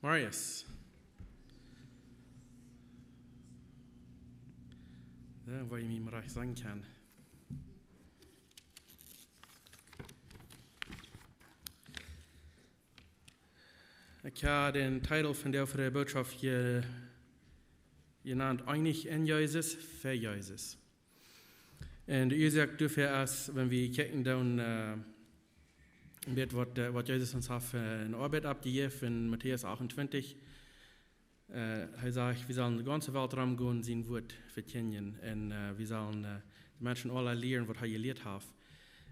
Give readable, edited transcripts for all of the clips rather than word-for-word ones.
Marius. Ja, waar je me maar sagen kan. Ik heb den titel van de boodschap genannt Einig in Jezus, für Jezus. En de oorzaak daarvoor is, wenn wir kijken dan wat Jezus ons heeft in Arbeit abgegeben in Matthäus 28. Hij sagt, wir sollen de ganze Welt rumgehen, sein Wort verkündigen. Und wir sollen die Menschen alle lehren, was er gelehrt hat.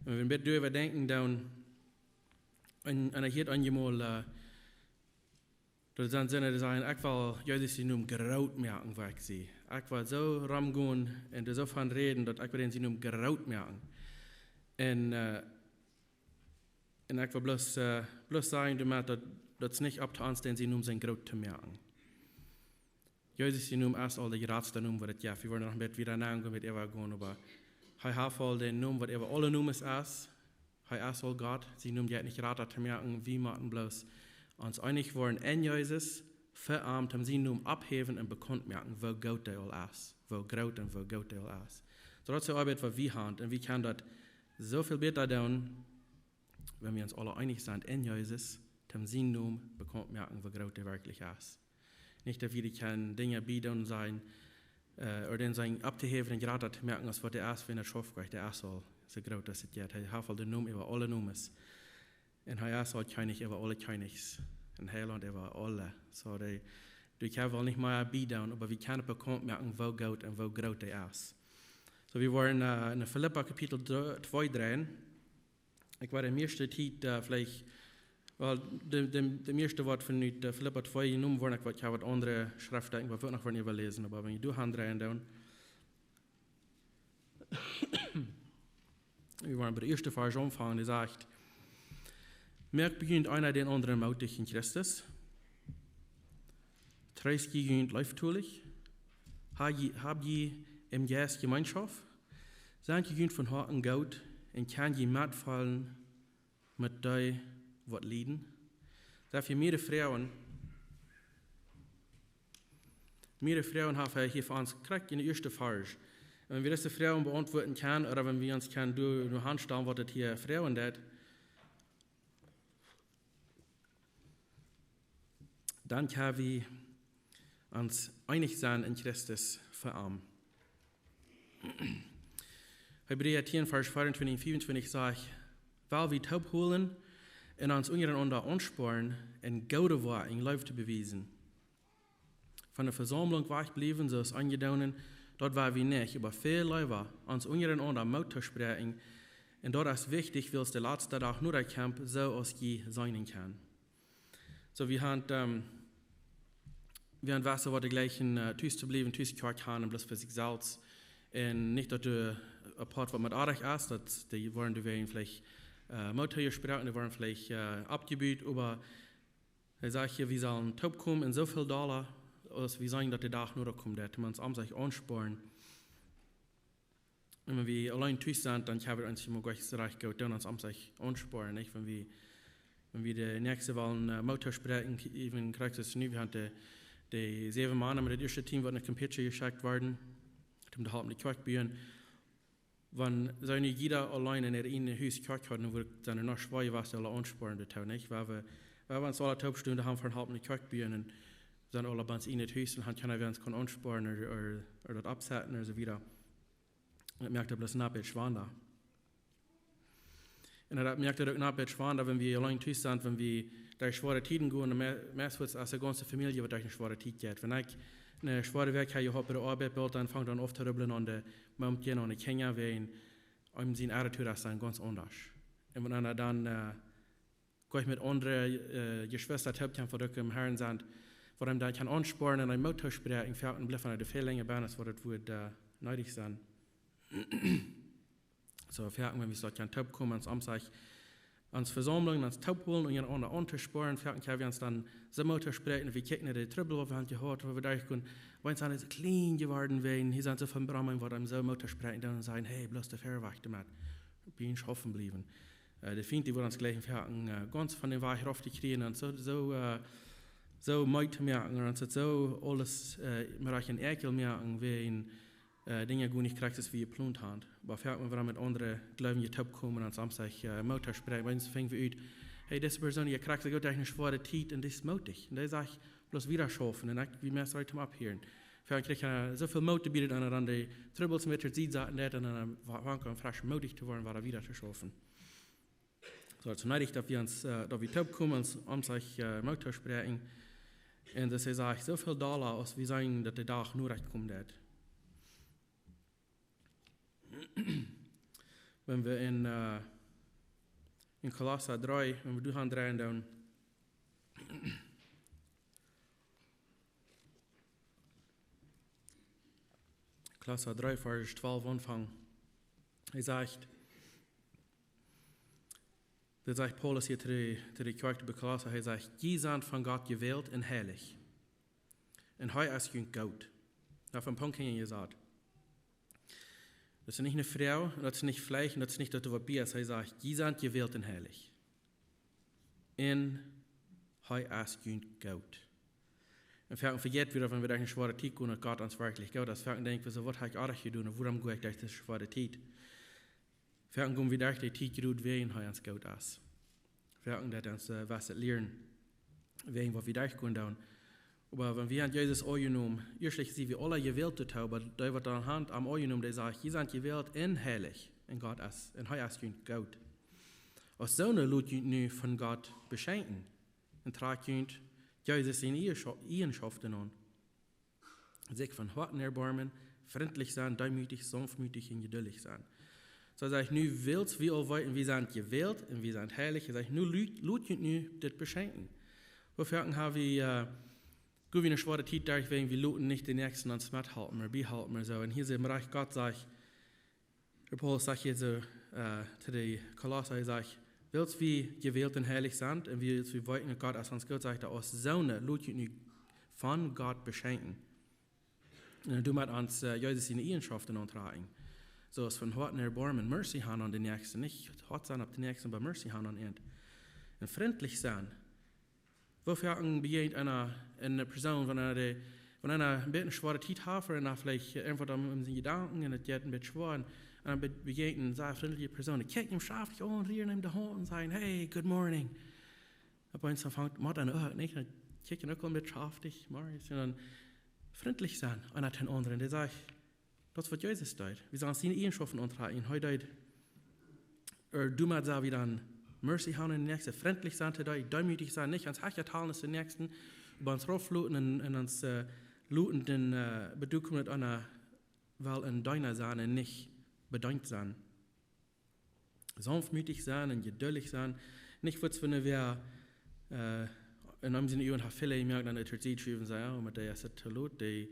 Und wenn wir darüber denken, dann, und er hat einmal, dat zijn zinnen die zeggen, ik wil Jezus die noem groot maken, waar ik zie. Ik wil zo rumgehen en er zo van reden, dat ik wil die noem groot maken. En ik wil bloß sagen, dat het niet op te ons den sie noem zijn groot te maken. Jezus die noem is al de grootste noem wat het ja. We worden nog een beetje weer naam met ever gaan, maar hij heeft al den noem wat ever alle noemen is. Hij is al God. Sie noemt je niet groter te maken, wie maken bloß ons einig worden in Jezus, verarmt hem zien noem abheven en bekend maken, wo groot hij al is. Wo groot en wo groot hij al is. So dat is de arbeid wat we hebben. En we kunnen dat zoveel beter doen, wenn wir uns alle einig sind in Jesus, dem zien noem bekend maken, wo groot hij wirklich is. Nicht, dass wir Dinge bieten sein, oder den sein abzuheben und gerade zu merken, als was der ist, wenn er schafft, der ist so groß, dass es geht. Er hat den Namen über alle Namen. Und er ist halt König über alle Königs. Und Heiland über alle. So, du kannst wohl nicht mehr bieten, aber wir können bekannt merken, wo Gott und wo groß er ist. So, wir waren in Philippa Kapitel 2 drin. Ich war in der ersten Zeit vielleicht. Wel, de meeste wat van de Philippa 2 genoemd worden, ik heb wat andere schriften, wat we nog niet willen lezen, maar wenn je doet hand erin doen. We waren bij de eerste vers omvangen, die zegt, merk begint einer den anderen mutig in Christus, treis gegend leifttulich, hab je im Geist Gemeinschaft, seid gegend von Harten Gott, und kann je mitfallen mit dir, wat lijden. Dafür mehrere Frauen haben hier für uns gekriegt in der ersten Vers. Und wenn wir diese Frauen beantworten können, oder wenn wir uns durch handstellen, was das hier Frauen tut, dann können wir uns einig sein in Christus verarmen. Hebräer 10, Vers 24 und 25 sagt, weil wir taub holen, en ons ondereinander aansporen en goede waar in leven te bewijzen. Van de verzameling wegbleven, zoals aangedonen, dat waren we niet, aber veel Leute ons ondereinander moed te spreken, en dat is wichtig, wil de laatste dag nur der Kampf so als je zijn kan. So, wir haben Wasser, was die gleichen Tüß zu bleiben, Tüß gekauft haben, bloß für sich selbst. Und nicht, dass du ein Part, was mit Arich ist, dass die wollen, die werden vielleicht Motor gesprochen, die waren vielleicht abgebüht, aber er sagt hier, wir sollen taub kommen in so viel $, als wir sagen, dass der Tag nur kommt, dass wir uns am sich ansparen. Und wenn wir allein tüß sind, dann können wir uns immer gleich recht gut, dann uns am sich ansparen, nicht? Wenn wir die nächste wollen Motor sprechen, even kriegst du es nie, wir haben die 7 Männer mit dem ersten Team, die nach Computer geschickt worden, um die halben die Kirchbühnen. Wenn seine jeder allein in der Haus gehört hat, dann wird seine noch schwer was alle ansparen, nicht? Weil wir uns alle Taubstunden haben von halben Kirchbühnen und sind alle bei uns in das Haus und dann können wir uns ansparen oder das absetzen oder so wieder. Und ich merke, das ist schwander. Und ich merke auch nicht schwander, wenn wir allein Haus sind, wenn wir durch schwere Tiden gehen, und meistens als eine ganze Familie wird durch eine schwere Zeit geht. Wenn ich eine schwere Werk habe, bei der Arbeit, dann fängt dann oft rübbeln an der Mund und ich hänge wegen, um seine Attitude ist dann ganz anders. Und wenn er dann gleich mit anderen Geschwistern helfen von im Herrn sind, wo er dann kann ansparen und ein Motor sprechen, fällt und bleibt der viel länger bei uns, wo das wird neidig sein. So, fällt, wenn wir so kann taub kommen, ans Amtseich, ans Versammlung, ans Taub holen und ihren anderen anzusparen, fällt, können wir uns dann so Motor sprechen, und wir kicken die Trüppel, wo wir haben gehört, wo wir durchgehen, wenn sie so clean geworden werden, hier sind sie von Brammen, wo wir so Motor sprechen, dann sagen, hey, bloß der Fährwacht, damit bin ich hoffen bleiben. Die Finte, die wir uns gleich fällt, ganz von den Weich rauf die kriegen, und so so Meut merken und so alles mit euch in Ekel merken, wie in Dinge gut nicht kriegt, wie ihr geplant habt. Aber fährt man, wenn man mit anderen Glauben ihr Top kommen und Samstag Motor sprechen, wenn es fängt wie hey, diese Person, ihr kriegt gut eine schwere Zeit und das ist mutig. Und da sage ich, bloß wieder schaffen und wie mehr soll ich zum Abhören. Fährt kriegt so viel Mut bietet an die Troubles mit der Zeit und dann war frisch mutig zu werden, war wieder zu schaffen. So, zunächst, dass wir uns, dass wir Top kommen und Samstag Motor sprechen. Und das ist eigentlich so viel Dollar, als wir sagen, dass der Tag nur recht kommt. Wenn wir in Kolosser 3, wenn wir durchdrehen dann, Kolosser 3, Vers 12 anfangen, sagt Paulus hier zu der Kirche bei Kolosser, sagt, die sind von Gott gewählt und heilig. Und heute ist ein Gott. Auf dem Punkt hin gesagt. Das ist nicht eine Frau, das ist nicht Fleisch, das ist nicht das, was Bier ist. Er sagt, die sind gewählt und heilig. Und heute ist ein Gott. Und wir vergessen wieder, wenn wir durch eine schwere Zeit gehen und Gott uns wirklich Gott ist. Wir denken, so, was habe ich auch getan und warum gehe ich durch diese schwere Zeit? Wir gehen wir durch die Zeit gut, wen heute uns Gott ist. Wir haben uns was lernen, wen was wir durchgehen dann. Aber wenn wir an Jesus angenommen, erstlich sind wir alle gewählt, aber da wird anhand am angenommen, der sagt, ihr seid gewählt in heilig, in Gott ist, in Heu ist Gott. Als so eine Leute nu von Gott beschenken, und tragen Jesus in Eigenschaften an. Sich von Herzen erbarmen, freundlich sein, demütig, sanftmütig und geduldig sein. So sage ich, nu willst wir all weiten, wir sind gewählt und wir sind heilig. Ich sage, nu Leute nu das beschenken. Wofür haben wir gut wie eine schwere Zeit dadurch, wegen wir looten nicht den Nächsten ans Matt halten, oder behalten, oder so. Und hier ist im Reich Gott, sagt, der Paulus sagt hier so, zu den Kolosser, er sagt, willst wie gewählt und heilig sind, und willst wie wollten Gott als uns Gott sagt, aus so einer Leute von Gott beschenken. Und du mit uns, Jesus in Eigenschaften antragen. So als von Herzen erbarmen, Mercy haben an den Nächsten, nicht hart sein auf den Nächsten, aber Mercy haben an ihn. Und freundlich sein. Wofür begegnet eine Person, wenn einer ein bisschen schwere Zeit hat, und vielleicht einfach um seine Gedanken, und es geht ein bisschen schwer, und dann begegnet eine freundliche Person, die kijkt ihm scharf an, rieren ihm die Hand und sagen, hey, good morning. Aber wenn es anfängt, macht er nicht, dann kijkt er auch ein bisschen scharf, sondern freundlich sein, einer den anderen, der sagt, das wird Jesus tut. Wir sagen, seine Eigenschaften antragen, heute du mal sagen, wie dann Mercy haben den Nächsten, freundlich sein zu dir, demütig sein, nicht ans Hacher teilen den Nächsten, über uns raufluten und uns luten den Bedeutung mit einer, weil ein Deiner sein und nicht bedankt sein. Sanftmütig sein und geduldig sein, nicht wird's, wenn wir in einem Sinne und viele merken, dann der Zeit schreiben, sagen, ja, mit der ist es lot, die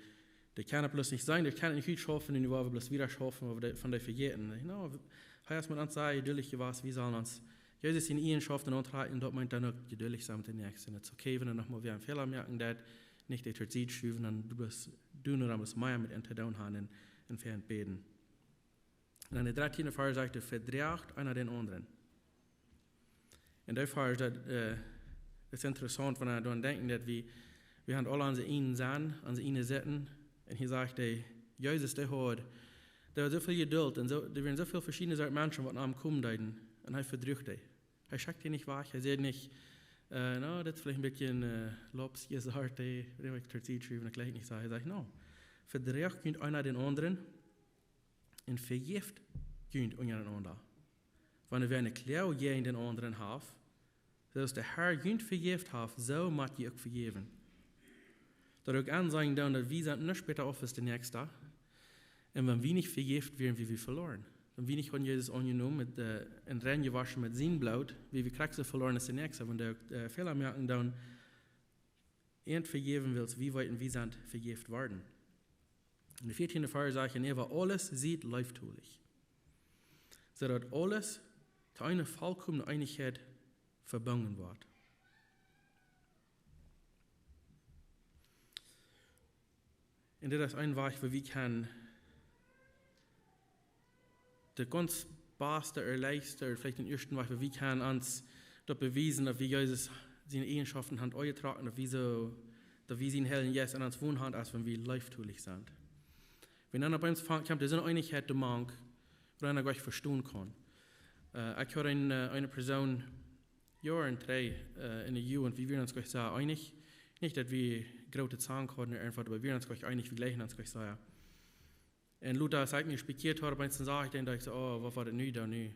kann bloß nicht sein, die kann nicht gut schaffen, und die wollen bloß wieder schaffen, aber von der vergeten. No, heißt man uns sagen, geduldig was, wie sollen uns Jesus in Eigenschaften antragen, und dort meint dann auch geduldig sein mit den Nächsten. Es ist okay, wenn wir nochmal wieder einen Fehler merken, der nicht der Zeit schreiben, dann du nur am mehr mit Entdeckung haben und fern beten. Und dann der 13. Vers sagt, verdreht einer den anderen. Und der Vers ist interessant, wenn wir daran denken, dass wir haben alle unsere Ihnen sein, unsere Ihnen setzen. Und hier sagt er, Jesus, der hat so viel Geduld, und da werden so viele verschiedene Menschen, die nach ihm kommen, und er verdrückt die. Er schickt die nicht weg, er sagt nicht, no, das ist vielleicht ein bisschen Lobs gesagt, der ich zur Zeit schreiben, das gleich nicht sagen. Er sagt, no, verdreht könnt einer den anderen und vergift könnt einander. Wenn wir eine Klau gegen den anderen haben, dass der Herr könnt vergift hat, so macht ihr auch vergeben. Da auch ansagen, dass wir sind nicht später auf als der Nächste. Und wenn wir nicht vergift, werden wir verloren. Wenn wir nicht von Jesus angenommen, mit ein Rennen gewaschen mit seinem Blut, wie wir kriegen verloren als der Nächste. Wenn der Fehler merken, dann vergeben willst, wie weit wir sind vergift worden. In der 14. Vers sagt er, aber alles sieht leiftulich. So dass alles zu einer vollkommenen Einigkeit verbunden wird. Und das ist ein Weg, wo wir können der ganz beste oder leichteste, oder vielleicht den ersten Weg, wo wir können uns dort beweisen, dass wir Jesus seine Eigenschaften haben euch getragen, dass wir sind Hellen jetzt in uns wohnen, als wenn wir leiftulich sind. Wenn einer bei uns fängt, kommt, das ist eine Einigkeit, die man, wo einer gleich verstehen kann. Ich höre eine Person, Jahr und 3 in der Jugend, wie wir uns gleich sagen, einig. Nicht, dass wir große Zahlen können oder einfach, aber wir uns gleich einig, wie gleich uns gleich sagen. Und Luther sagt mir, spikiert hat, bei uns sage ich, dann dachte ich so, oh, was war das neu da neu? Ich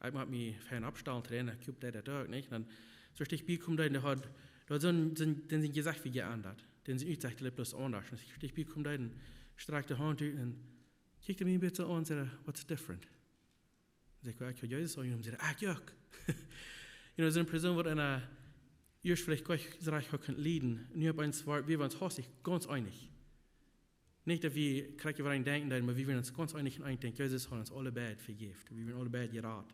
habe mich für einen Abstand trainiert, ich habe das auch nicht. Dann so richtig bekommen, der hat sind gesagt, wie geändert. Den sind gesagt, der bloß anders. Und so richtig bekommen, dann streckt die Hand aus und kiegt mich ein bisschen an und sagt, what's different? Und ich sage, ja, Jesus sagen, und sagt, ja. So eine Person, die einer erst vielleicht gleich leiden kann, nur bei uns war, wir waren uns hastig ganz einig. Nicht, dass wir gleich über einen denken, aber wir waren uns ganz einig und einig denken, Jesus hat uns alle beide vergeben. Wir waren alle beide gerat.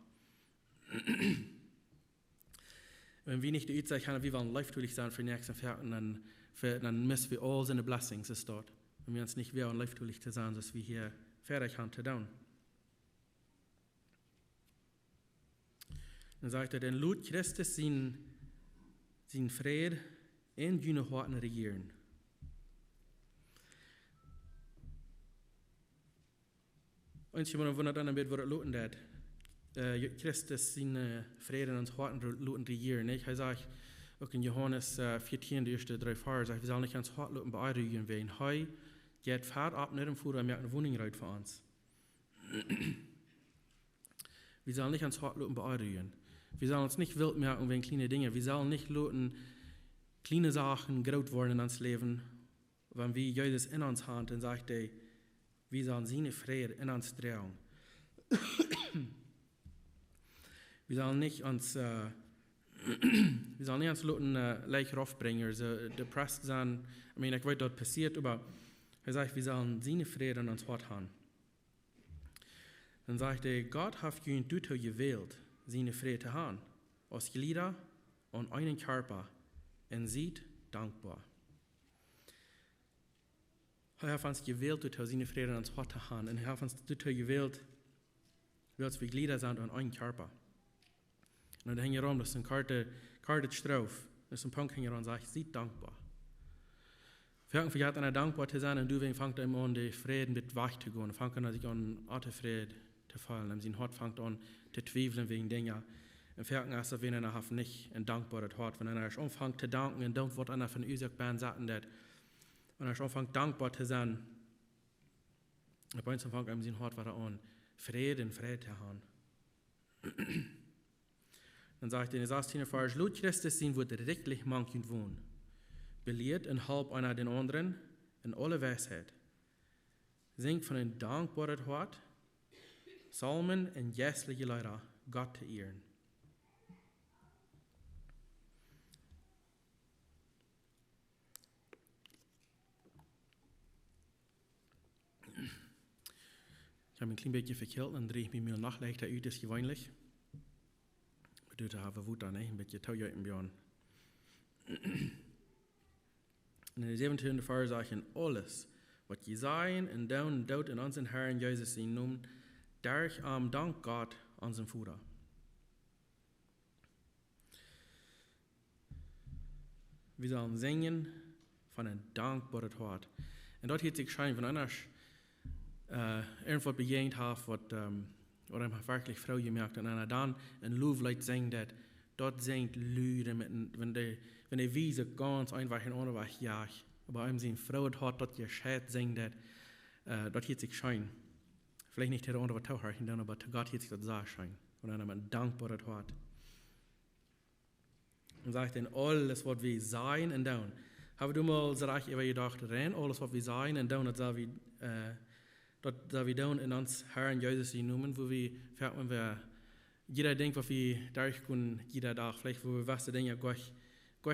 Wenn wir nicht die Zeit haben, wir wollen leiftulich sein für die nächsten Ferien, dann müssen wir all seine Blessings ist dort. Wenn wir uns nicht wollen, leiftulich zu sein, dass wir hier fertig haben zu tun. Dann sagt er, denn Lut Christus sein Frieden in jene Horten regieren. Und ich habe wundert an, was Luten dat. Christus sein Frieden in Horten Luten regieren. Er sagt auch in Johannes 14, die ersten 3 Verse, wir sollen nicht ans Hort Luten beeirigen werden. Er geht Fahrt ab, nicht im Fuhr, er merkt eine Wohnung rein für uns. Wir sollen nicht ans Hort Luten beeirigen. Wir sollen uns nicht wild merken wegen kleine Dinge. Wir sollen nicht luten kleine Sachen groß worden in uns Leben. Wenn wir Jesus in uns haben, dann sagt er, wir sollen seine Frieden in uns drehen. Wir sollen nicht uns luten leicht raufbringen, so depressed sein. Ich meine, ich weiß, dort passiert, aber er sagt, wir sollen seine Frieden in uns Hort haben. Dann sagt er, Gott hat ihn dazu gewählt, seine Friede haben, aus Glieder und einen Körper, und sieht dankbar. Er hat uns gewählt, seine Friede ans Hort zu haben, und er hat uns dazu gewählt, weil wir Glieder sind und einen Körper. Und dann hängt er das ist eine Karte drauf, das ist ein Punkt hängt und sagt, sieht dankbar. Wir hatten dankbar zu sein, und du fängt an, die Frieden mit wach zu gehen, fängt an, sich an Frieden zu fallen, und sein Hort fängt an, zu zweifeln wegen Dingen. Und fängt an, wenn er nicht ein dankbares Hort, wenn er anfängt zu danken, und dann wird einer von uns auch sagen, dass wenn er anfängt dankbar zu sein, und bei uns fängt an, sein Hort an, Frieden zu haben. Dann sagt er in 16. Vers, Lut Christus sein, wo der rechtlich manchen wohnen, belehrt und halb einer den anderen in alle Weisheit. Singt von einem dankbaren Hort, Psalmen und jässliche Lieder, Gott zu ehren. Ich habe ein klein bisschen verkehlt, dann drehe ich mich mir noch leichter aus als gewöhnlich. Ich habe Wut an, ein bisschen teuer im Björn. In der 17. Vers sagt er, alles, was je sein und down dort in unseren Herrn Jesus ihn nun, durch am Dank Gott unseren Vater. Wir sollen singen von einem dankbaren Hort. Und dort hat sich schein, wenn einer irgendwas begegnet hat, was wirklich Frau gemerkt und einer dann ein Louvlied singt, dort singt Lüde, wenn die Wiese ganz einfach in ohne was ja, aber einem sie Frau hat, dort gescheit singt, dort hat sich schein. Vielleicht nicht der andere Taucherchen dann, aber zu Gott hat sich das so schein, und einer ein dankbares Hort. Und sagt dann, alles, was wir sein und tun. Habe du mal so recht über gedacht, alles, was wir sein und tun, das wir tun in uns Herrn Jesus nehmen, wo wir jeder denkt, was wir durchgehen, jeder Tag, vielleicht wo wir was Dinge gleich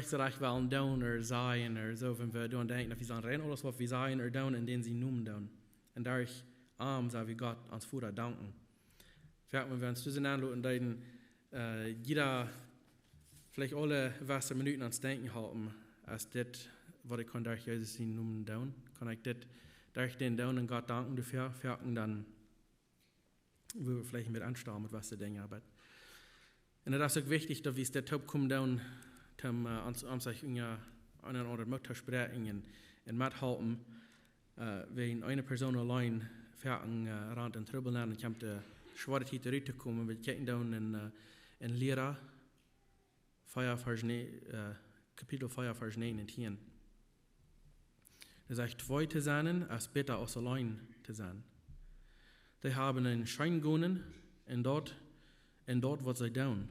so recht wollen tun oder sein oder so, wenn wir denken, dass wir sagen, alles, was wir sein oder tun, in denen sie nehmen tun. Und dadurch sollen wir Gott ans Vater danken. Wenn wir uns zusammen und dann jeder vielleicht alle was Minuten ans Denken halten, als das, was ich kann durch Jesus nehmen tun, kann ich das durch den Down und Gott danken dafür, dann will wir vielleicht mit anstarren, mit was sie denken. Und das ist auch wichtig, dass wir es der Top kommen, down om sich in einen oder Mutter sprechen und mithalten, wenn eine Person allein fährten rand in Trübel und kommt der Schwierigkeit zurückzukommen, wir kicken dann in Lehrer, Kapitel 5, Vers 9 und 10. Er sagt, zwei zu sein, als besser als allein zu sein. Die haben einen Schein gewonnen und dort was sie tun.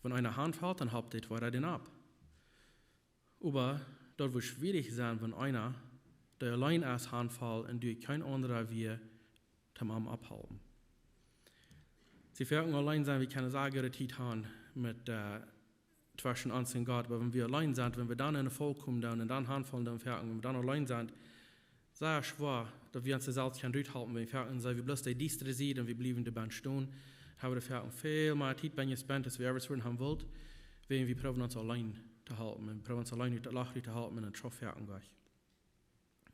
Wenn einer Hand fällt, dann habt ihr weiter den ab. Aber dort wird schwierig sein, wenn einer, der allein als Hand fällt und durch kein anderer wie tamam abhalten. Sie werden allein sein, wie keine Sage Titan mit zwischen uns und Gott, aber wenn wir allein sind, wenn wir dann in ein Volk kommen und dann handfallen, dann fertig, wenn wir dann allein sind, sehr schwer, dass wir uns selbst durchhalten, wenn wir fertig sind, wir bloß die Distre sehen und wir bleiben dabei stehen, haben wir fertig viel mehr Zeit bei uns spenden, als wir etwas haben wollen, wenn wir probieren uns allein zu halten, wir probieren uns allein zu lachen zu halten und dann schon fertig gleich.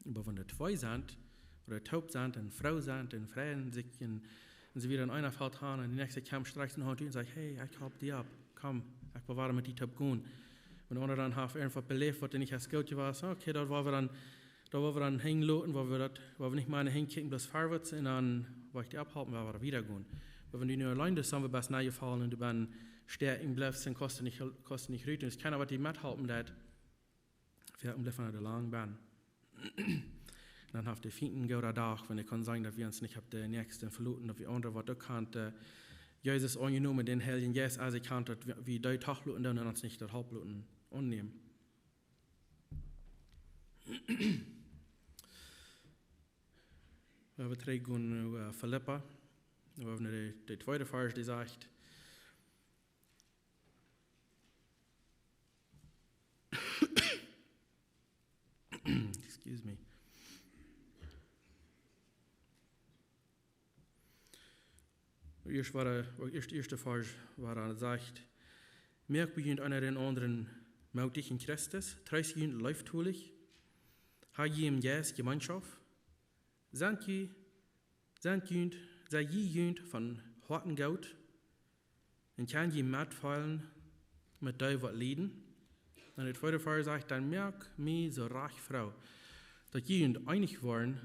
Aber wenn wir zwei sind, oder taub sind, und Frau sind, und Freien sich, und sie wieder in einer fällt an, und die nächste kommt, streicht den Hand und sagt, hey, ich hab die ab, komm, ich bewahre mit die taub gehen. Und einer dann hat einfach belebt, was nicht als gut war, so, okay, da waren wir dann hängen loten, wo wir nicht mal hinkicken, bloß vorwärts, und dann, wo ich die abhalten, war wir wieder gehen. Aber wenn du nur allein bist, dann wir best nahe fallen, und du bist stärken bleibst, dann kostet nicht rüten. Es kann aber die mithalten, dass wir bleiben an der langen Bahn. Dann habt ihr Finden gehört auch, wenn ihr kann sagen, dass wir uns nicht auf den nächsten verloren, dass wir andere, was du kannst, Jesus angenommen, den Heiligen Geist, als ich kann, wie die Tachluten, dann uns nicht das Hauptluten annehmen. Wir haben drei gehen Philippa, wir haben die zweite Vers, die sagt, excuse me. Die erste Vers war, sagt, merk begint einer den anderen mautig in Christus, treis jünd leiftulich, ha je im Jes Gemeinschaft, sei jünd von harten Gaut, und kann je mitfallen mit der was leiden. Und der zweite Vers sagt, dann merk mir so reich Frau, dass jünd einig waren,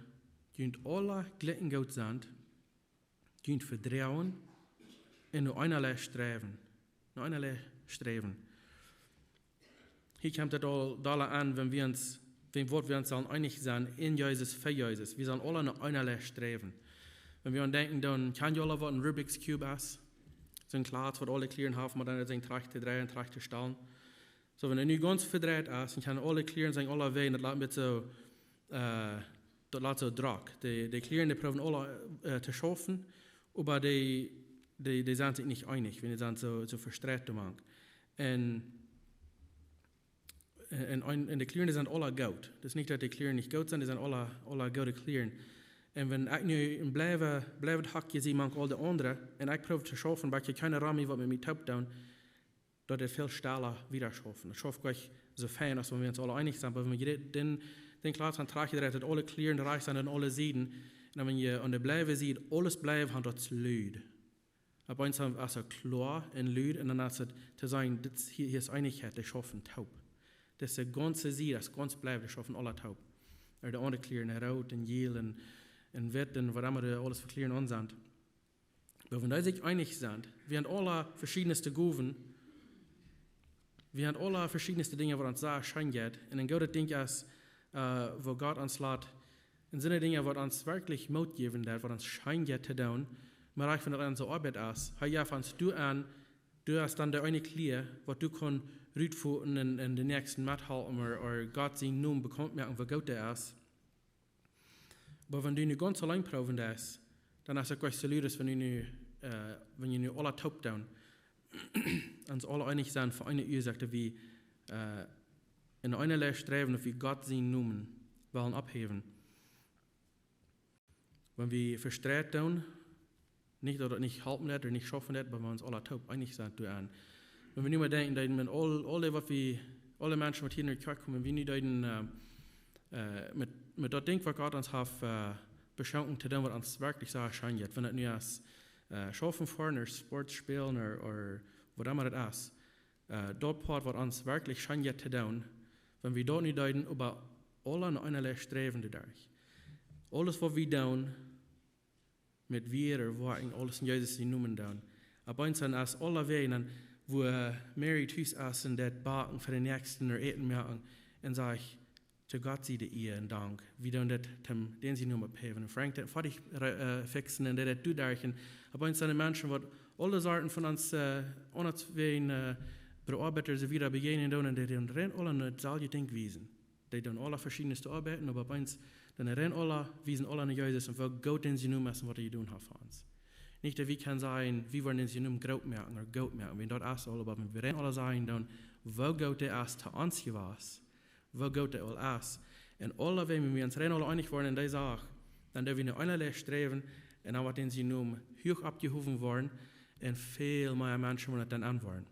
jünd alle glitten Gaut sind, jünd vertrauen und nur einerlei streben. Hier kommt es all an, wenn wir uns einig sind, in Jesus, für Jesus. Wir sollen alle nur einerlei streben. Wenn wir denken, dann kann ja alle was ein Rubik's Cube ist, so ein Klotz, was alle Klieren haben, man dann sagen, Tracht zu drehen, Tracht zu stellen. So, wenn er nicht ganz verdreht ist, dann kann alle Klieren sagen, alle weh, das lässt so, Druck. Die Klieren, die probieren alle zu schaffen, aber die sind sich nicht einig, wenn die sind so verstrahlt. Und die Klieren sind alle gut. Das ist nicht, dass die Klieren nicht gut sind, die sind alle gute Klieren. Und wenn ich nu blijven hakje zie, mank al de anderen, en ik probeer te schaffen, maar je keine Rami wat met mij top doen, dat het veel schneller wieder schaffen. Dat schafft gleich so fein, als wenn wir uns alle einig sind, aber wenn wir den Klaas aan trage je dat alle Klieren reich sind und alle Sieden, und wenn je an der Bleibe sieht, alles Bleibe hat das Lüd. Aber eins haben wir klar und Lüd, und dann ist es zu sagen, hier ist Einigkeit, die schaffen taub. Das ist der ganze Sie, das ganze Bleibe, die schaffen alle taub. Oder die anderen Klieren, Rot und Gel und Wett und was immer alles für Klieren an sind. Aber wenn die sich einig sind, wir haben alle verschiedenste Goven, wir haben alle verschiedenste Dinge, die uns da schein geht, und ein gutes Ding ist, wo Gott uns lässt, in Sinne Dinge, die uns wirklich Mut geben, die uns schein geht zu tun, aber ich finde, dass unsere Arbeit ist, ja, fandst du an, du hast dann der eine Klier, was du kannst rütfuhren in den nächsten mithalten, oder Gott sein Namen bekommt merken, wo Gott der ist. Aber wenn du nicht ganz allein proben das, dann ist es gleich so lüdes, wenn du nicht alle taub tun, uns alle einig sind für eine Ursache, wie in einerlei Streben, wie Gott seinen Namen wollen abheben. Wenn wir verstreut tun, nicht halten das oder nicht schaffen das, aber wir uns alle taub einig sind, wenn wir nicht mehr denken, dass alle Menschen, die hier in die Kirche kommen, wir nicht mit dem Ding, was Gott uns hat beschenkt, zu dem, was uns wirklich so erscheint. Wenn es nicht als Schaffen fahren oder Sport spielen oder was immer das ist, dort Part, was uns wirklich schon jetzt zu tun, wenn wir dort nicht deuten, über alle an einerlei Streben durch. Alles, was wir tun, mit wir oder wo alles in Jesus die Nummern tun. Aber uns dann als alle Wegen, wo Mary Tüß ist und das backen für den nächsten oder eten merken, und sage ich, zu Gott sei ihr und Dank. Wir tun das, den sie nur abheben. Frank, das fertig fixen und das du durchgehen. Aber uns sind Menschen, die alle Sorten von uns, uns wegen Bearbeiter sie wieder begegnen und die rennen alle eine solche Denkweisen. Die tun alle verschiedenste Arbeiten, aber bei uns, dann rennen alle, wiesen alle an Jesus und wo Gott den sie nur messen, was die tun haben für uns. Nicht, dass wir können sagen, wir wollen den sie nur Gott merken oder Gott merken. Wenn dort ist, aber wir rennen alle sagen, dann, wo Gott der ist, zu uns gewesen, wo Gott der all ist. Und alle, wenn wir uns rennen alle einig worden in dieser Sache, dann dürfen wir einerlei streben, und dann wird sie nur hoch abgehoben worden, und viel mehr Menschen wollen dann antworten.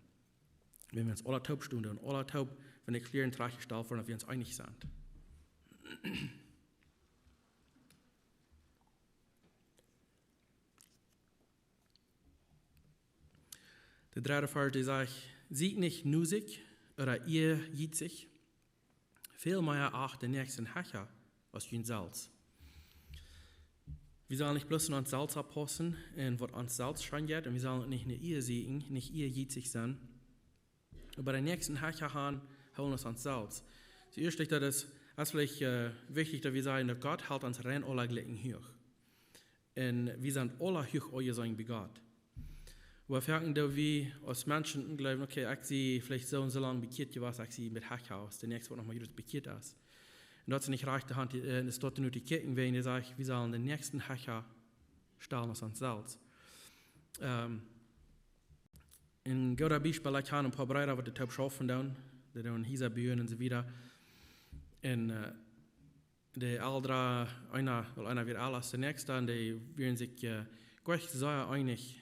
Wenn wir uns alle taub stunden und alle taub, wenn die Klären gestellt werden, dass wir uns einig sind. Der dritte Vers, der sagt, sieht nicht nusig oder ihr jiet sich, viel mehr acht den nächsten Hacher als jün Salz. Wir sollen nicht bloß an Salz abpassen und was ans Salz scheint, und wir sollen nicht eine ihr sehen, nicht ihr jiet sich sein. Aber den nächsten Hacher haben, holen uns ans Salz. Zuerst ist das vielleicht wichtig, dass wir sagen, dass Gott hält uns rein alle Glicken hoch. Und wir sind alle hoch euer sein bei Gott. Wir merken, dass wir als Menschen glauben, okay, ich sehe vielleicht so und so lange bekehrt gewesen, ich sehe mit Hacker aus, der nächste wird nochmal Jesus bekehrt ist. Und dort sind nicht rechte Hand, es dort nur die Kirchen, wenn ich sage, wir sollen den nächsten Hacker stellen aus uns Salz. In Gouda Beispiel, ich habe ein paar Breiter, die Taub schaffen, die dann hier bühen und so weiter. Und die Aldra, einer wird alles, der nächste, und die werden sich gleich sehr einig,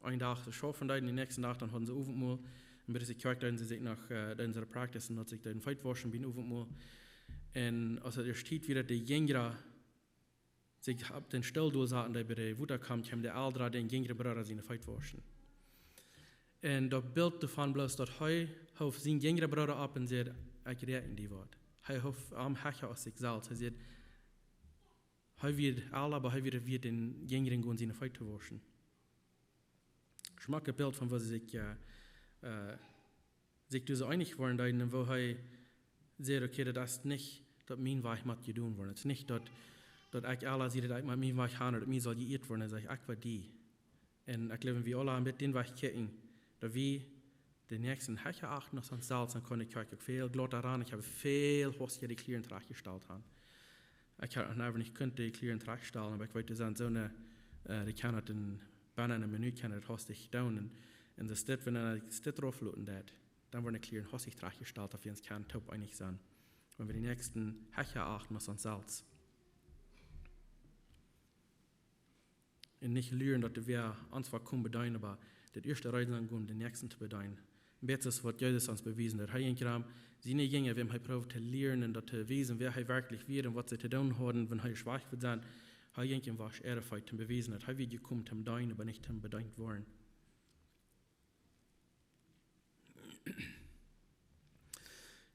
einen Tag zu schaffen, den nächsten Tag dann haben sie Aufentmal, und mit dieser Kirche dann sie sich nach unserer Praxis und hat sich dann Feit waschen bin Aufentmal. Und als er steht wieder die Jünger sich ab den Stelldose hatten, der bei der Wutter kam, kam der Aldra den jüngeren Bruder seine Feit waschen. Und das Bild davon bloß, dass er auf seinen jüngeren Bruder ab und sagt, ich rede in die Wort. Er auf am Hacher aus sich selbst. Er sagt, er wird alle, aber er wird den jüngeren gehen, seine Feit waschen. Ich mag ein Bild von, wo sie sich so einig waren, wo er sagt, okay, das ist nicht, dass mein Weg mit dir tun worden. Es ist nicht, dass ich alle sehe, dass ich mit meinem Weg habe, dass mir soll geirrt werden. Er sagt, ich war die. Und ich glaube, wir alle mit den Weg kicken, dass wir den nächsten Hacher achten, noch sonst Salz, dann kann ich viel Gott daran, ich habe viel, was ich die Klieren gestellt habe. Ich habe einfach nicht könnte die Klieren stellen, aber ich wollte sagen, so eine, die kann den binnen een minuut kan het hostig doen. En de stad, wanneer ik stad draufluten dat, dann werden die Klieren hostig gestellt, auf wir uns kein Taub einig sein. Wenn wir die nächsten Hacher achten, was uns Salz. Und nicht lernen, dass wir uns zwar kaum bedeuten, aber das erste Reisen angehen, den nächsten zu bedeuten. Betes wird Jesus uns bewiesen, dass er seine Jünger, wenn er probiert zu lernen, dass zu wissen, wer er wirklich wird und was sie zu tun haben, wenn er schwach wird sein, er was er zu bewiesen hat. Er wird gekommen zum Dein, aber nicht zum bedient worden.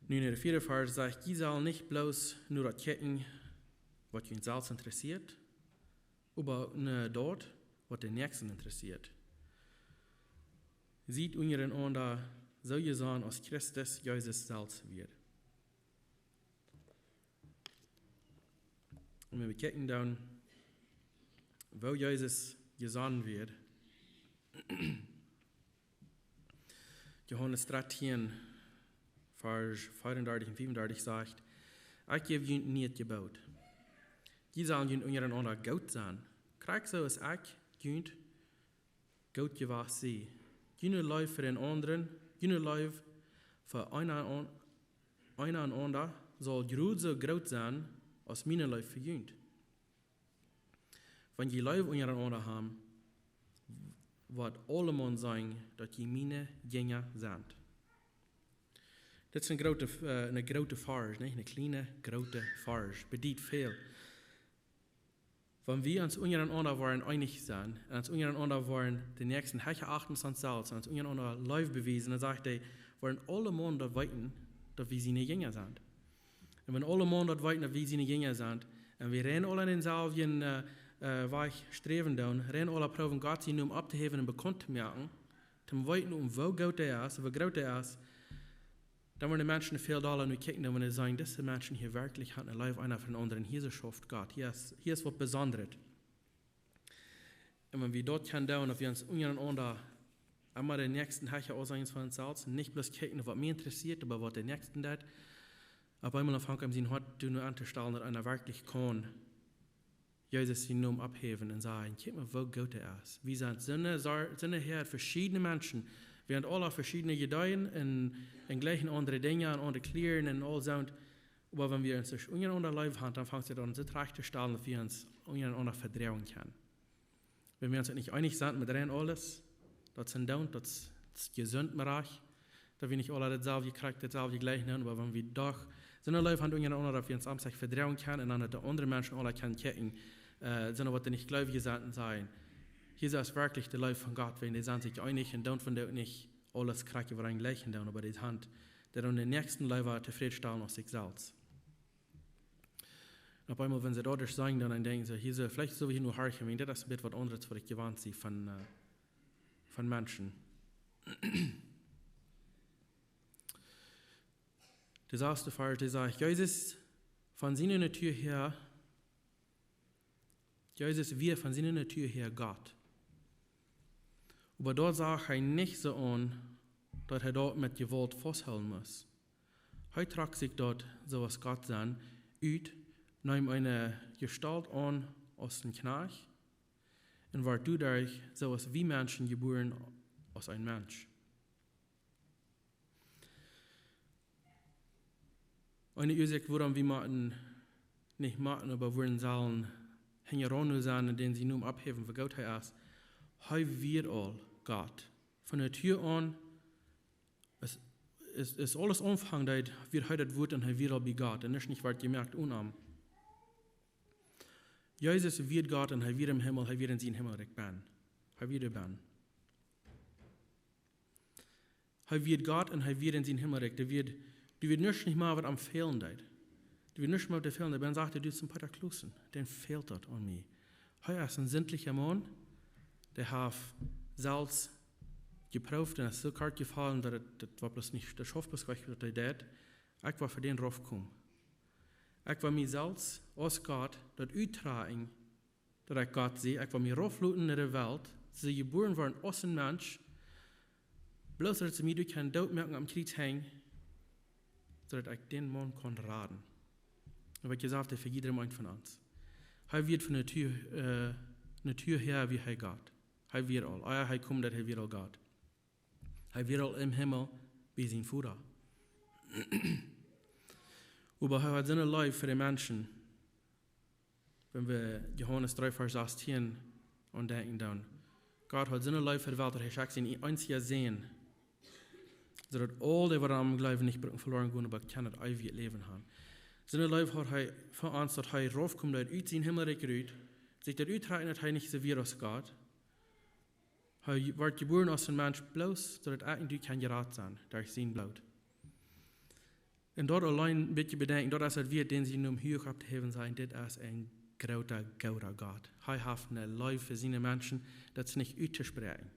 Nun, in der vierten Vers sagt, ihr soll nicht bloß nur das checken, was ihn selbst interessiert, aber dort, was den Nächsten interessiert. Sieht unseren Ohren so gesehen, als Christus Jesus selbst wird. Und wenn wir gucken dann, wo Jesus gesehen wird, Johannes 13, Vers 34 und 35 sagt, ich gebe ihnen nicht gebaut. Die sollen ihnen unseren Ohren Gott sein. Krieg so als ich ihnen Gott gewahr sie. Jene Leute für den anderen, jene Leute für einer und anderen soll so groß sein, als meine Leute für jene. Wenn die Leute in ihren Ohren haben, wird allemal sein, dass die meine Jünger sind. Das ist eine große Farge, nicht? Eine kleine, große Farge. Bedient viel. wenn wir uns untereinander wollen einig sein, und uns untereinander wollen den nächsten Hecher achten uns selbst, und uns untereinander live beweisen, dann sagt er, wollen alle Menschen dort weiten, dass wir sie nicht Jünger sind. Und wenn alle Menschen dort weiten, dass wir sie nicht Jünger sind, und wir rennen alle in denselben Weg streben, rennen alle proben, Gott sie nur abzuheben und bekannt zu machen, zum weiten wo gut er ist, wo groß er ist, dann wollen die Menschen viel da nu kijken, wenn sie sagen, diese Menschen hier wirklich haben ein Leben einer von den anderen, hier schafft Gott, hier ist was Besonderes. Und wenn wir dort können, dass wir uns untereinander einmal den nächsten Hecher aussagen von uns selbst, nicht bloß kijken, was mich interessiert, aber was der Nächsten tut, aber einmal auf Anfang sehen, hat du nur anzustellen, dass einer wirklich kann, Jesus den Namen abheben und sagen, guck mal, wo gut er ist. Wir sind Sinne her, verschiedene Menschen, wir haben alle verschiedene Gedeihen und gleichen andere Dinge und andere Kleidung und all so. Aber wenn wir uns untereinander live haben, dann fangen wir an, so recht zu stellen, dass wir uns untereinander verdrehen können. Wenn wir uns nicht einig sind mit alles, das sind das ist gesund mit euch, dass wir nicht alle dasselbe gekriegt, dasselbe gleich haben, aber wenn wir doch so eine live haben untereinander, dass wir uns am Tag verdrehen können und dann die anderen Menschen alle können kicken, sondern was die nicht gläubige sind, sein. Hier ist wirklich der Lauf von Gott, wenn die sind sich einig und von der nicht alles kriegen, was ein gleichen aber die Hand, der dann den nächsten Leib zufriedenstellen aus sich selbst. Und auf einmal, wenn sie dort sagen, dann denken sie, hier ist vielleicht so wie nur Harchen, wenn das ist ein bisschen was anderes, was ich gewarnt sie von Menschen. Das erste Fall, die sagt, Jesus, von seiner Tür her, Jesus, wir von seiner Tür her Gott. Aber dort sagt er nicht so an, dass er dort mit Gewalt festhalten muss. Er trägt sich dort, so was Gott sagt, ut, nimmt eine Gestalt an aus dem Knast und wird dadurch so was wie Menschen geboren aus einem Mensch. Eine Ursache, warum wir nicht machen, aber wollen sollen, hängen ran sein, in denen sie nun abheben, für Gott ist, er wird all Gott. Von der Tür an, es ist alles Anfang, dass wir heute wird und er wird all bei Gott. Und nicht wird gemerkt, unam. Jesus wird Gott und er wird im Himmel, er wird in seinen Himmel ben. Er wird ben. Er wird Gott und er wird in seinen Himmel du wird nicht mal was am Fehlen deit. Du wird nicht mal was am Fehlen deit. Ben sagte, du zum Peter Klusen, den fehlt dort an mir. Er ist ein sinnlicher Mann, der hat selbst geprüft und es ist so kalt gefallen, dass das war bloß nicht der Schaffbesprechung, dass er das. Ich war für den raufgekommen. Ich war mir selbst aus Gott, das uittragen, dass ich Gott sehe. Ich war mir raufluten in der Welt, sie geboren waren aus einem Mensch, bloß dass sie mir durch keinen Tod merken am Kreuz hängen, sodass ich den Mann kann raten. Aber ich gesagt, er für jedermann von uns. Er wird von der Tür her wie er Gott. Er wird all. Er kommt, dass er wird all Gott. Er wird all im Himmel wie sein Vater. Aber er hat seine Life für die Menschen. Wenn wir Johannes 3, Vers 18 denken, dann Gott hat seine Life für die Welt, er schickt sie einziger sehen, sodass alle, die am Glauben nicht verloren gehen, aber kann das ewige Leben haben. Seine Life hat er für uns, dass er raufkommt, dass er aus seinem Himmel gerührt, sich das uitreichen, dass er nicht so wie aus Gott. Er wird geboren aus einem Mensch bloß, sodass er und kein Gerat sein, durch sein Blut. Und dort allein ein bisschen bedenken, dort ist es wir, den sie nun hier abheben sein, das ist ein großer Gott. Er hat eine Life für seine Menschen, das nicht auszusprechen.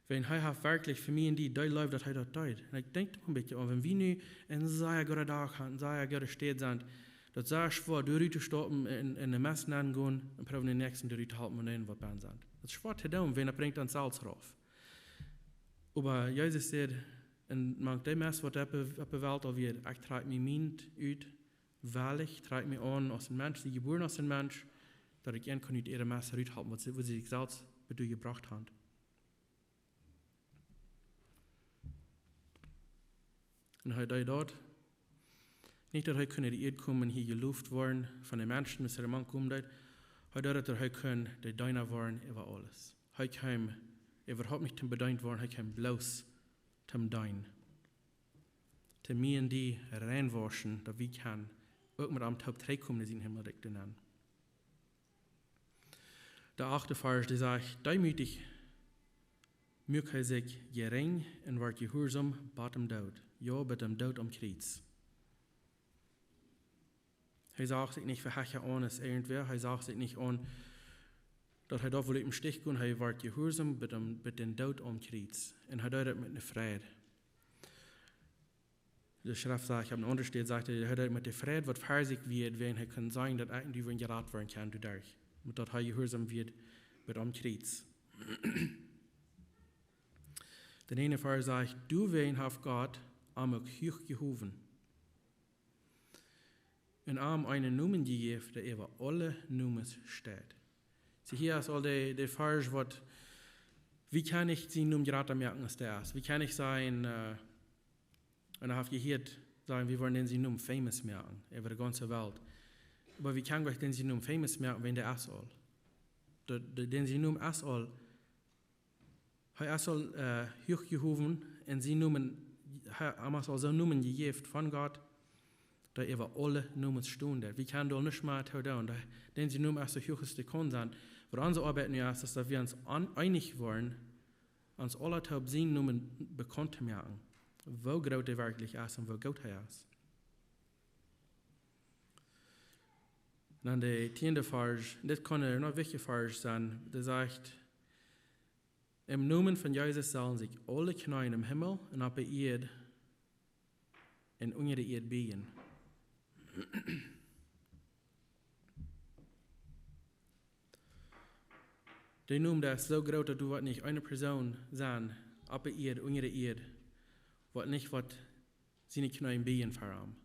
Wenn er hat wirklich für mich und die Leute, dass er dort tut. Und ich denke ein bisschen, wenn wir nun in sehr guten Tag haben, sehr gute Städte sind, das sehr schwer, durch zu stoppen, in den Messen angehen und probieren den nächsten durch zu halten, und was bei sind. Das ist schwer zu tun, wenn er bringt dann Salz rauf. Aber Jesus sagt, und man dem Mess, was auf der Welt wird, ich trage mich mind uit, weil ich trage mich an aus einem Mensch, die geboren aus einem Mensch, dass ich ihnen nicht ihre Messe raushalten, was sie sich selbst gebracht haben. Und er dort, nicht, dass er die Erde kommen, hier geluft worden von den Menschen, bis der Mann kommt, er dort, dass er können, die Deiner waren über alles. Er kam überhaupt nicht bedient worden, er kam bloß zum Dein. Zu mir und die reinwaschen, dass wir kann, auch mit einem Top 3 kommen, in den Himmel nennen. Der 8. Vers, die sagt, demütig mögt hij sich gering en wordt gehoorzaam bij hem dood. Ja, bij hem dood am Kreuz. Hij sagt sich nicht verhechen an als irgendwer, hij sagt sich nicht an, dat hij daar wil im Stich gaan, hij wordt gehoorzaam bij den dood am Kreuz. En hij doet het met een vrede. De schrift sagt, ich habe einen Unterschied, sagt er hat mit der Freude, was für sich wird, wenn er kann sagen, dass irgendwie wenn gerat werden kann dadurch. Mit dat er gehorsam wird, mit am Kreuz. Der eine Vers sagt, du wen haft Gott am hoch gehoven. Und am einen Numen gegeben, der über alle Numens steht. Sie hier ist all der Vers, was, wie kann ich sie nun gerade merken, als der ist? Wie kann ich sein, und ich habe gehört, sagen, wir wollen den sie nun famous merken, über die ganze Welt. Aber wie kann ich den sie nun famous merken, wenn der ist all? Den sie nun ist all, er ist all hochgehoben, und sie nun, er ist all so Numen gegeben von Gott, da über alle Numen stehen. Wie kann du nicht mal tun, denn sie nun erst der höchste kann sein. Aber unsere Arbeit ist, dass wir uns einig wollen, uns alle taub sehen Numen bekannt merken. Wo groot hij werkelijk is en wo goed hij is. Dan de 10e vers, dit kan er nog wichtige vers zijn, die zegt, im Namen von Jesus sollen sich alle Knieën im Himmel und auf der Erde und unter der Erde beugen. Der Namen ist so groß, dass du nicht eine Person sein, auf der Erde, unter der Erde, wat nicht, was seine Knieën beugen für ihn.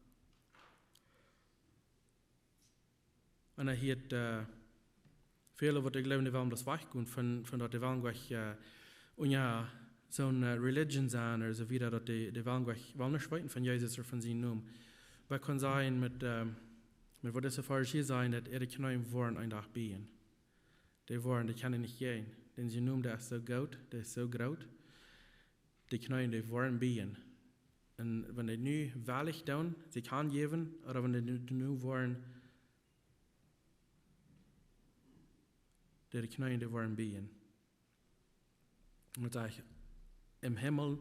Und hat viele, die glauben, die wollen das weggehen, von dort, die wollen gleich so eine Religion sein, oder so wieder, dass die wollen nicht weiten von Jesus oder von seinem Namen. Was kann sein, mit was das Fall hier sein, dass ihre Knieën wollen einfach beugen. Die können nicht gehen, denn sie Namen, der ist so gut, der ist so groß. Die Knieën, die wollen beugen. Und wenn die nu wahrlich tun, sie kann geben, oder wenn die nu wollen, die Knieën, die wollen beugen. Und sage ich, im Himmel,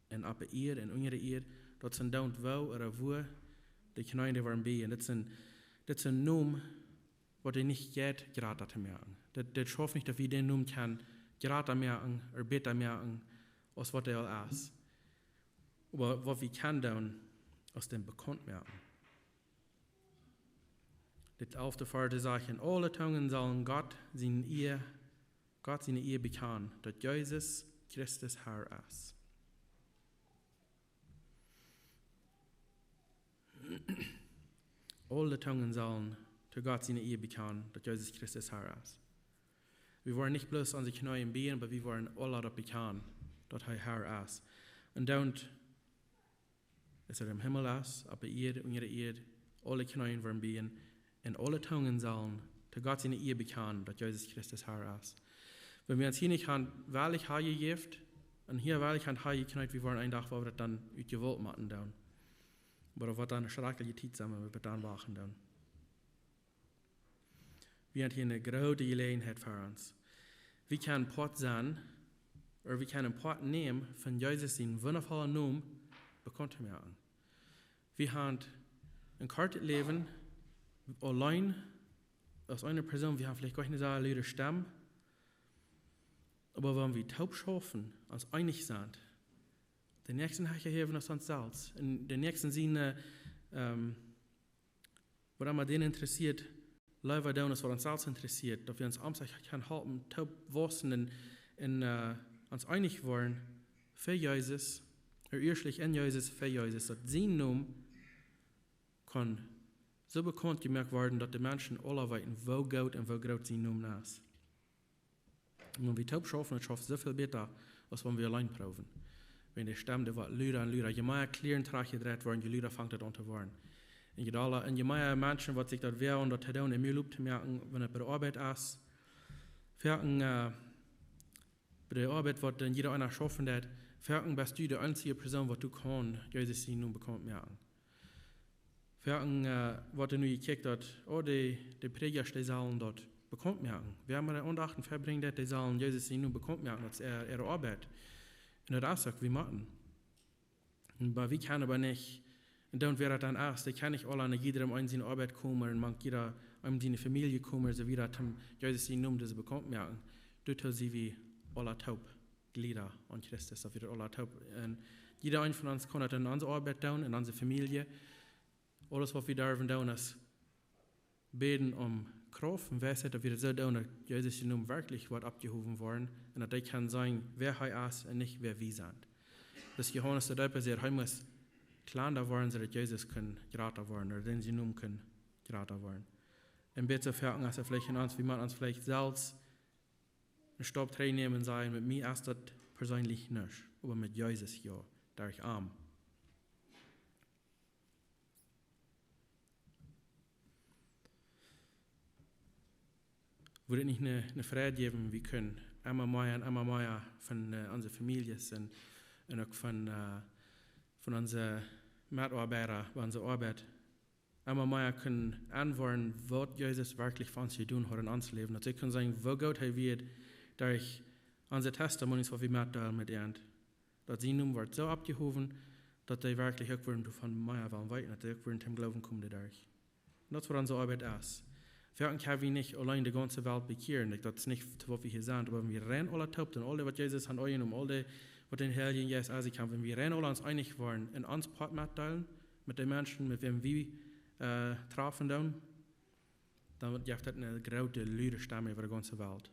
und auf der Erde, und unter der Erde, dort sind dort wo oder wo, die Knieën, die wollen beugen. Das sind Namen, was die nicht geht, gerade zu merken. Das schafft nicht, dass wir den Namen kann, gerade merken, oder besser merken, als was er ist. Aber was wir können tun, aus dem bekannt merken. Das auf der Fall sagen, alle Zungen sollen Gott seine Ehe bekennen, dass Jesus Christus Herr ist. Alle Zungen sollen zu Gott seine Ehe bekennen, dass Jesus Christus Herr ist. Wir wollen nicht bloß unsere Knieën beugen, aber wir wollen alle das bekennen, dass er Herr ist. Und dann, dass er im Himmel ist, auf der Erde, unter der Erde, alle Knieën werden beugen, und alle Zungen sollen zu Gott seine Ehe bekennen, dass Jesus Christus Herr ist. Wenn wir uns hier nicht wahrlich Herr gegeben, und hier wahrlich Herr geknallt, wir wollen einen Tag, wo wir das dann gewollt machen. Dann. Aber was dann eine schreckliche Zeit sein, wenn wir dann wachen. Dann. Wir haben hier eine große Gelegenheit für uns. Wir können Part sein, oder wir können Part nehmen von Jesus in wundervollen Namen bekannt zu machen. Wir haben ein kurzes Leben allein als eine Person, wir haben vielleicht gar nicht so eine laute Stimme, aber wenn wir taub schaffen, uns einig sind, den nächsten Heben aus uns selbst, in den nächsten Sinne, was immer den interessiert, leider da was uns selbst interessiert, dass wir uns am kann halten, taub wissen und uns einig wollen für Jesus, erstlich in Jesus, für Jesus, dass sein Name kann so bekannt gemacht werden, dass die Menschen alle wissen, wo gut und wo groß sein Name ist. Und wenn wir taub schaffen, dann schaffen wir so viel besser, als wenn wir allein proben. Wenn die Stimme, die wird lauter und lauter, je mehr Klären gedreht werden, je lauter fängt das an zu werden. Und je mehr Menschen, die sich das wehren und das tun, in mir Lob zu merken, wenn es bei der Arbeit ist, bei der Arbeit, was dann jeder einer schaffen hat, bist du die einzige Person, die du kannst, Jesus sie nun bekannt merken. Was du nun gekickt hast, die Prediger, die sagen dort, bekommt merken. Wir haben eine Undachten verbringen, dass die sollen Jesus sie nun bekommt merken, dass ihre Arbeit in der Aussage wie machen. Aber wir können aber nicht, und dann wäre dann erst, die kann nicht alle an jedem in seine Arbeit kommen und man jeder in seine Familie kommen, so wieder zum Jesus sie nun, das bekommt merken. Dort sie wie alle taub Glieder an Christus, auf wieder alle taub. Und jeder ein von uns kann in unsere Arbeit tun, in unsere Familie. Alles, was wir dürfen tun, ist beten Kraft und Weisheit, dass wir so tun, dass Jesus nun wirklich wird abgehoben worden und dass er kann sagen, wer er ist und nicht wer wir sind. Das Johannes der Döper sagt, er muss kleiner werden, so dass Jesus kann größer werden oder den sie nun können größer werden. Und bitte fragen, dass vielleicht in uns, wie man uns vielleicht selbst einen Stopp nehmen sein, mit mir ist das persönlich nicht, aber mit Jesus ja, da ich arm. Würde nicht eine Freude geben, wir können einmal mehr von unserer Familie sind und auch von unseren Mitarbeitern bei unserer Arbeit einmal mehr können antworten, was Jesus wirklich für uns tun hat in unserem Leben. Dass sie können sagen, wo Gott wird, durch unsere Testimonies, was wir mitteilen mit ihnen. Dass sie nun wird so abgehoben, dass sie wirklich auch von mir wollen weiter, dass sie auch zum Glauben kommen dadurch. Und das, was unsere Arbeit ist. Wir können wir nicht allein die ganze Welt bekehren, das ist nicht, was wir hier sind, aber wir rennen alle taub, und alle, was Jesus an euch und alle, was den Heiligen Jesus also kann, wenn wir rennen alle uns einig waren, in uns Part mitteilen, mit den Menschen, mit wem wir treffen, dann wird das eine große Lüderstamme über die ganze Welt.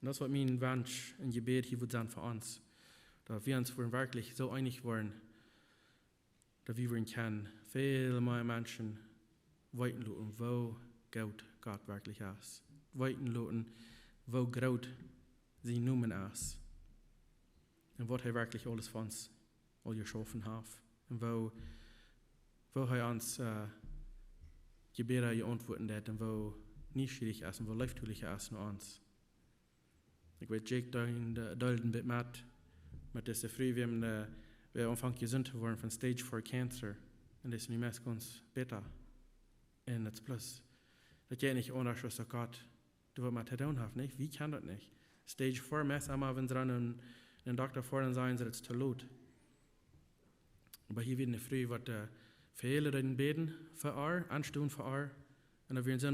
Und das, was mein Wunsch und Gebet hier wird sein für uns, dass wir uns wirklich so einig waren, dass wir können, viele mehr Menschen weiten lassen, wo Gott wirklich ist. Weiten lassen, wo groß sie Numen ist. Und was wirklich alles von uns all geschaffen hat. Und wo uns Gebete antworten hat und wo nicht schwierig ist und wo leichtfühlig ist nur uns. Ich weiß, Jake deuten mit dieser Früh, wir anfangen gesund zu werden von Stage 4 Cancer. Und das ist nicht mehr ganz besser. Und das plus, das geht nicht ohne, was Gott, du willst mal tun haben, nicht? Wie kann das nicht? Stage 4 Mess einmal, wenn sie dann einen Doktor vorne sagen, dass es zu laut. Aber hier wird eine Früh, was viele den beten für ihr, anstehen für ihr. Und da werden sie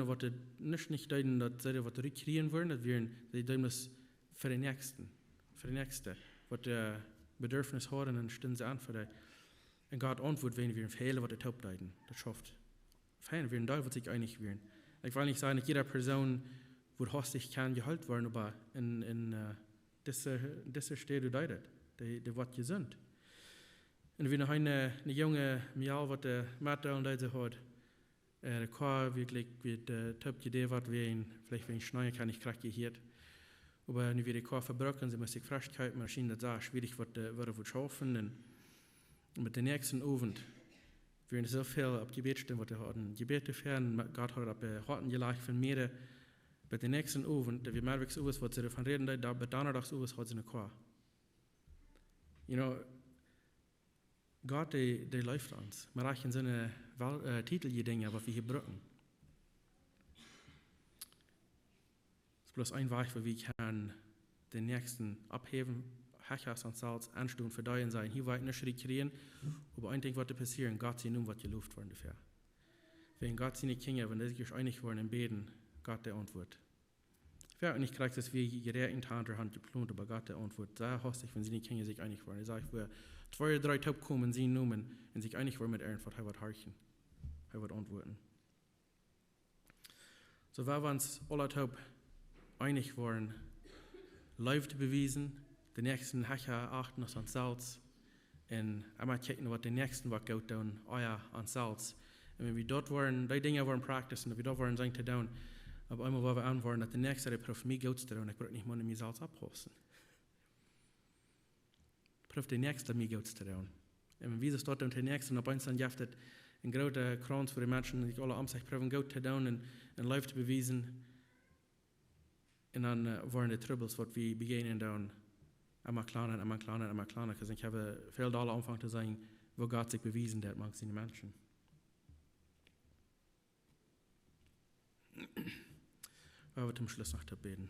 was nicht deuten, dass sie was rekreieren wollen, dass sie deuten das für den Nächsten, was der Bedürfnis hat, und dann stehen sie an für die. Und Gott antwortet, wenn wir viele, was der Taub deuten, das schafft. Fein, wir da wird sich einig werden. Ich will nicht sagen, dass jede Person, wo hastig kann, gehalten werden, aber in dieser Stelle deutet, die wird gesund. Und wenn noch eine junge Mial, was der Mathe und diese hat, der Chor wirklich mit der Top Idee wird, vielleicht wenn ich schneide, kann ich krack gehört. Aber wenn wir die Chor verbrochen, sie muss sich frisch kalten, Maschinen, das ist schwierig, was schaffen. Und mit dem nächsten Abend, wir haben so viel auf Gebet stehen, was wir hatten. Gebete fern, Gott hat auf Horten gelegt von mir. Bei den nächsten Abend, da wir merken, was sie davon reden, da bei Donnerstags hat sie eine Chor. You know, Gott, der läuft uns. Wir reichen seine Titel, die Dinge, was wir hier brauchen. Es ist bloß ein Weg, wo wir können den nächsten abheben, Hechers und Salz, anstehen, verdauern sein. Hier weit nicht rekreieren, aber ein Ding wird passieren, Gott sieht nun, was geluft worden dafür. Wenn Gott seine Kinder, wenn sie sich einig worden im Beten, Gott der Antwort. Ich werde nicht gesagt, dass wir gerecht in der Hand geplant, aber Gott der Antwort. Sehr hastig, wenn seine Kinder sich einig worden. Ich sage, wo 2 oder 3 Taub kommen, sie nehmen und sich einig worden mit irgendwas, er wird horchen. Er wird antworten. So war wir uns alle Taub einig worden, läuft bewiesen, den nächsten Hecher achten auf Salz und einmal checken, was den nächsten was geht tun, euer an Salz. Und wenn wir dort waren, die Dinge waren praktisch, und wir dort waren, sagen zu tun, aber einmal, wo wir antworten, dass der nächste, der prüft mich geht zu tun, ich brauche nicht mal mir Salz abholen. Prüft der nächste, mir geht zu tun. Und wenn wir das dort und der nächste, und eins dann jaftet, ein großer Kranz für die Menschen, die alle am sich prüfen, geht zu tun und läuft bewiesen. Und dann waren die Troubles, was wir begegnen dann, einmal kleiner, because ich habe viel Dollar angefangen zu sagen, wo Gott sich bewiesen hat, mag seine Menschen. Wir zum Schluss noch zu beten.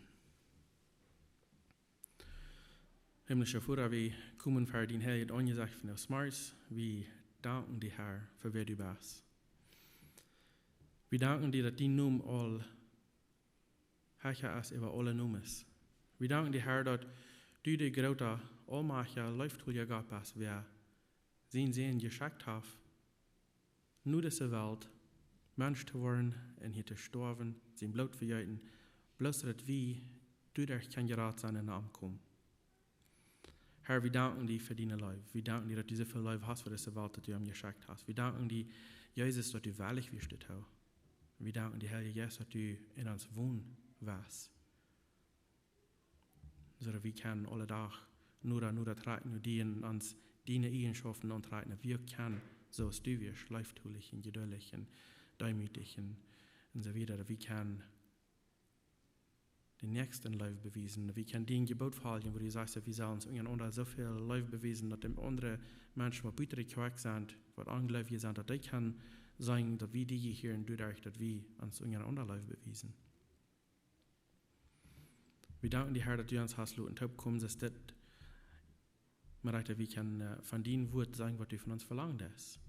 Himmlischer Vater, wir kommen für den Herr und angesagt von uns Mars. Wir danken dir, Herr, für wer du bist. Wir danken dir, dass die Num all Herr ist über alle Numes. Wir danken dir, Herr, dass du die große, allmächtige, Leiftulige Gott bist, wer sehen geschickt hat, nur diese Welt, Mensch zu werden und hier zu sterben, sein Blut verjeiten, bloß dass wir durch kein Gerät seinen Namen kommen. Herr, wir danken dir für deine Leib. Wir danken dir, dass du so viel Leib hast für diese Welt, dass du ihm geschickt hast. Wir danken dir, Jesus, dass du wahrlich bist. Wir danken dir, Herr Jesus, dass du in uns wohnen warst. So dass wir können alle Tag nur treten und die in uns deine Eigenschaften antreten. Wir können, so als du wirst, leiftulich und geduldig und demütig und so weiter. Wir können den nächsten Leib beweisen. Wir können den Gebot verhalten, wo du sagst, wir sollen uns untereinander so viel Leib beweisen, dass dem andere Menschen, die bittere Quark sind, was angläubig sind, dass die können sagen, dass wir die hier in Dudach, dass wir uns untereinander Leib beweisen. Wir danken dir, Herr, dass du uns hast und taub kommst, dass das, wir können von deinem Wort sagen, was du von uns verlangst.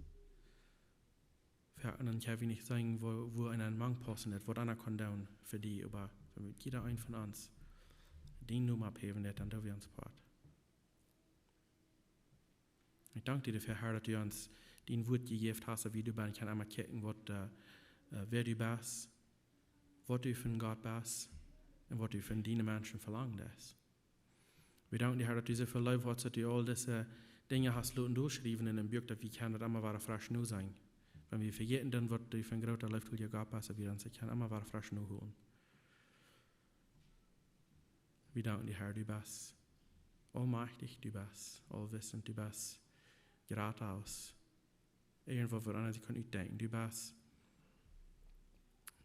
Und dann kann ich nicht sagen, wo einen Mang passen hat, wo einer kann down für die, aber wenn jeder ein von uns den Nummer abheben hat, dann dürfen wir uns part. Ich danke dir dafür, Herr, dass du uns den Wort gegeben hast, wie du bist. Ich kann einmal gucken, wer du bist, was du von Gott bist und was du von deinen Menschen verlangst. Wir danken dir, Herr, dass du so viel Leib hast, dass du all diese Dinge hast durchgeschrieben in dem Buch, dass wir können das immer wieder frisch neu sein. Wenn wir vergessen, dann was du von großer Leib zu dir gab, dass wir uns immer wieder frisch neu holen. Wir danken dir, Herr, du bist allmächtig, du bist allwissend, du bist geradeaus. Irgendwo, woran sie können denken, du bist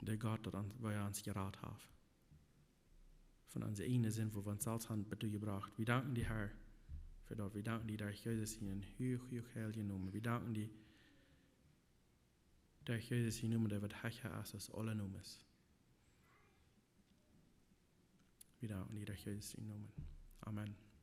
der Gott, der uns gerade hat. Von unserer einen Sinn, wo wir uns selbst haben, bitte gebracht. Wir danken dir, Herr, für das. Wir danken dir, dass Jesus hier in hoch heiligen Namen. Wir danken dir, dass Jesus hier Namen, der wird höher ist als alle Namen. Wir danken dir, dass Jesus hier Namen. Amen.